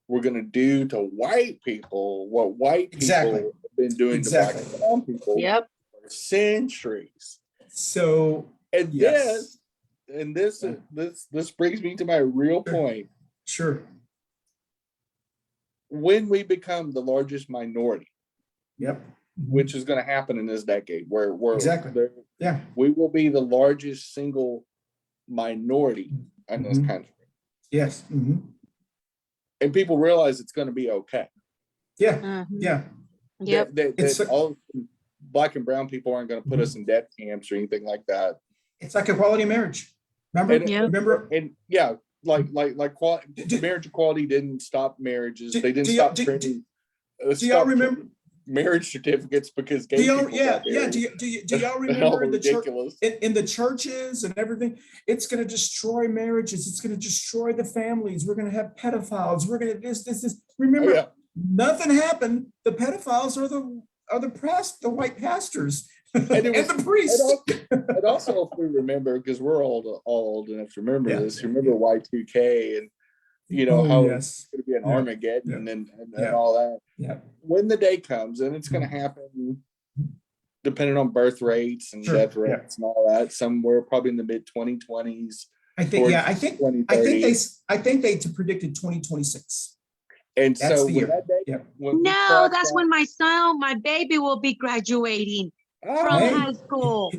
were going to do to white people what white people have been doing to Black and brown people for centuries. So, and this brings me to my real point. Sure. When we become the largest minority, which is going to happen in this decade, where we will be the largest single minority in this country. Yes. And people realize it's going to be okay. That all Black and brown people aren't going to put us in death camps or anything like that. It's like equality marriage. Remember? Marriage equality didn't stop marriages. They didn't stop printing. Do y'all remember marriage certificates because gay people do y'all remember in the churches and everything? It's going to destroy marriages. It's going to destroy the families. We're going to have pedophiles. We're going to this. Remember, nothing happened. The pedophiles are the white pastors and the priests. And also, if we remember, because we're old enough to remember this, remember Y2K and how it's going to be an Armageddon and all that. When the day comes, and it's going to happen depending on birth rates and death rates and all that, somewhere probably in the mid 2020s. I think they predicted 2026. And that's so when that day, that's when my baby will be graduating from high school.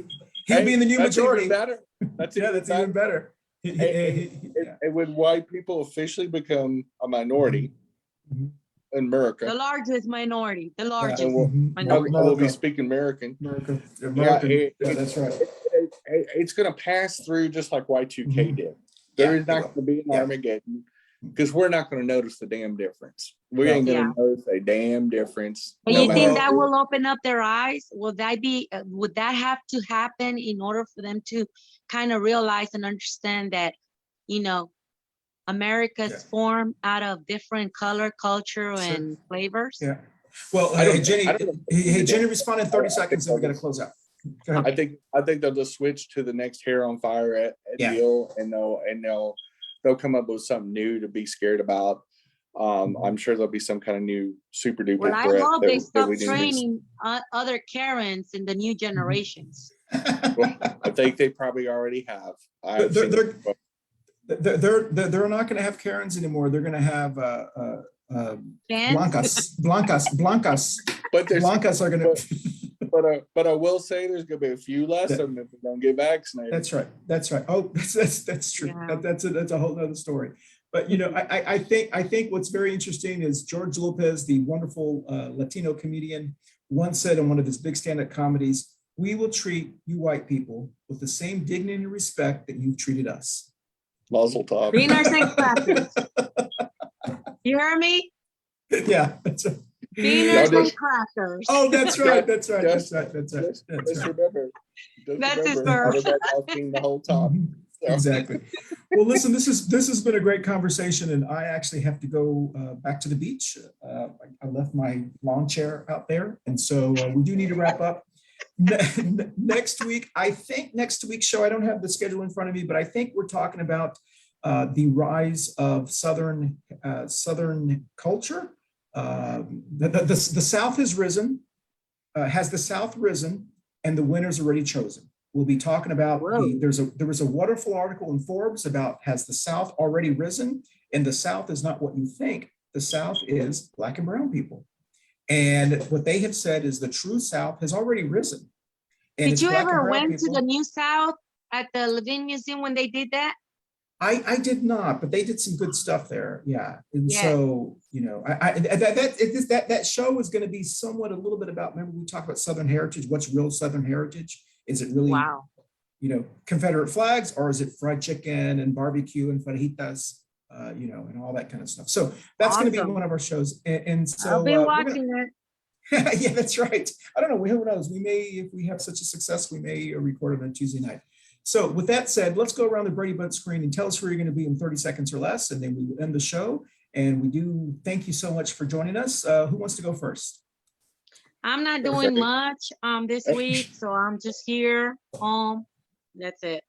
He'll be in the new majority. Even better. That's even better. And when white people officially become a minority in America, the largest minority, minority. I will be speaking American. That's right. It's going to pass through just like Y2K did. There is not going to be an Armageddon because we're not going to notice the damn difference. We ain't going to notice a damn difference. And you think that will open up their eyes? Would that have to happen in order for them to kind of realize and understand that, America's formed out of different color, culture, and flavors? Yeah. Well, Jenny, respond in 30 seconds, and we got to close out. Go ahead. I think they'll just switch to the next hair on fire deal, and they'll come up with something new to be scared about. I'm sure there'll be some kind of new super duper threat. I hope they stop training other Karens in the new generations. Well, I think they probably already have. They're not going to have Karens anymore. They're going to have Blancas. But Blancas are going to. But I will say there's going to be a few less of them if we don't get vaccinated. That's right. Oh, that's true. Yeah. That's a whole nother story. But I think what's very interesting is George Lopez, the wonderful Latino comedian, once said in one of his big stand-up comedies, "We will treat you white people with the same dignity and respect that you've treated us." Mazel tov. Being our same classes. You hear me? Yeah, that's right. Being our same crackers. Oh, that's right. That's right. Remember. That's his verb. The whole time. So. Exactly. Well, listen, this has been a great conversation, and I actually have to go back to the beach. I left my lawn chair out there, and so we do need to wrap up. Next week, I think next week's show, I don't have the schedule in front of me, but I think we're talking about the rise of Southern culture. The South has risen. Has the South risen, and the winner's already chosen? We'll be talking about there was a wonderful article in Forbes about has the South already risen? And the South is not what you think. The South is Black and brown people. And what they have said is the true South has already risen. And did you ever went to the New South at the Levine Museum when they did that? I did not, but they did some good stuff there. Yeah. And so, that show is going to be somewhat a little bit about, remember we talked about Southern heritage. What's real Southern heritage? Is it really, Confederate flags, or is it fried chicken and barbecue and fajitas, and all that kind of stuff. So that's going to be one of our shows. And so I'll be watching it. Yeah, that's right. I don't know. Who knows? We may, if we have such a success, we may record it on Tuesday night. So with that said, let's go around the Brady Bunch screen and tell us where you're going to be in 30 seconds or less, and then we will end the show. And we do thank you so much for joining us. Who wants to go first? I'm not doing much this week, so I'm just here, home. That's it.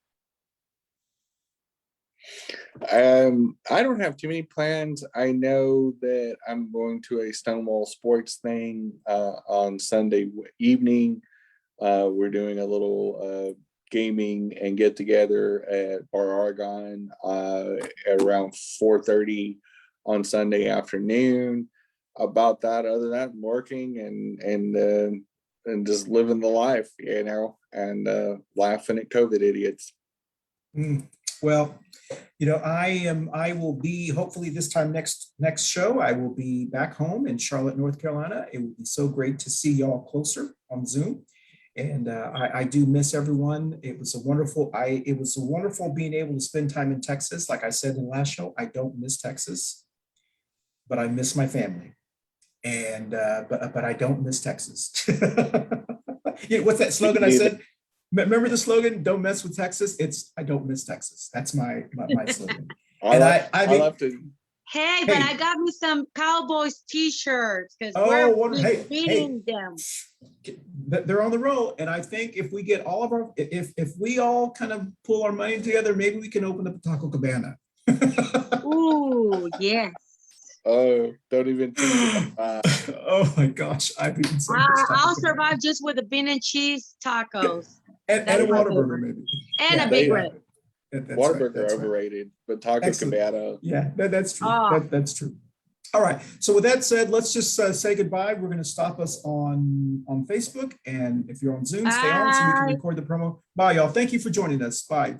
I don't have too many plans. I know that I'm going to a Stonewall sports thing on Sunday evening. We're doing a little gaming and get together at Bar Argonne at around 4:30 on Sunday afternoon. About that, other than that, I'm working and just living the life, you know, and laughing at COVID idiots. Well, you know, I will be, hopefully this time next show, I will be back home in Charlotte, North Carolina. It would be so great to see y'all closer on Zoom. And I do miss everyone. It was a wonderful being able to spend time in Texas. Like I said in the last show, I don't miss Texas, but I miss my family. And but I don't miss Texas. Yeah, what's that slogan I said? Remember the slogan? Don't mess with Texas. It's I don't miss Texas. That's my slogan. I love to. Hey, but I got me some Cowboys t-shirts because we're beating them. They're on the roll, and I think if we get all of our, if we all kind of pull our money together, maybe we can open up a Taco Cabana. Ooh, yes. Oh, don't even think about that. Oh my gosh, I've eaten so much Taco I'll Cabana. survive just with a bean and cheese tacos. And a Whataburger, maybe. And a big one. Whataburger overrated, but Taco Cabana. Yeah, that's true. Oh. That's true. All right. So with that said, let's just say goodbye. We're going to stop us on Facebook, and if you're on Zoom, stay on so we can record the promo. Bye, y'all. Thank you for joining us. Bye.